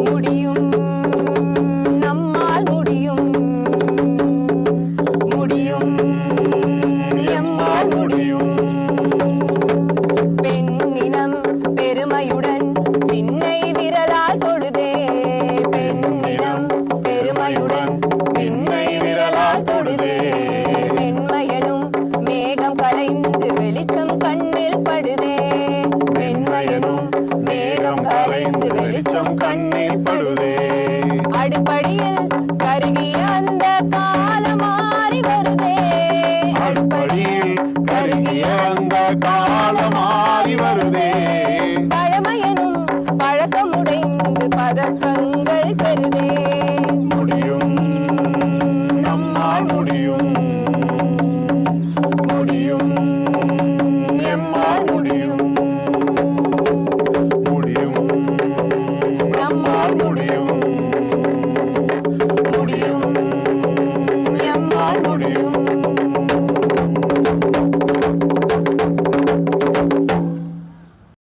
முடியும், நம்மால் முடியும், முடியும், எம்மால் முடியும். பெண்ணினம் பெருமையுடன் பின்னை விரலால் தொடுதே, பெண்ணினம் பெருமையுடன் பின்னை விரலால் தொடுதே. பெண்மையனும் மேகம் கலைந்து வெளிச்சம் கண்ணில் படுதே, பெண்மையனும் மேகம் கலைந்து வெளிச்சம் கண்ணில் படுதே. அடிப்படியில் கருகிய அந்த காலம் மாறி வருதே, அடிப்படியில் கருகிய அந்த காலம் மாறி வருதே. பழமையனும் பழக்கமுடைந்து பதக்கங்கள் பெறுதே. முடியும், நம்மால் முடியும், முடியும், எம்மால் முடியும்.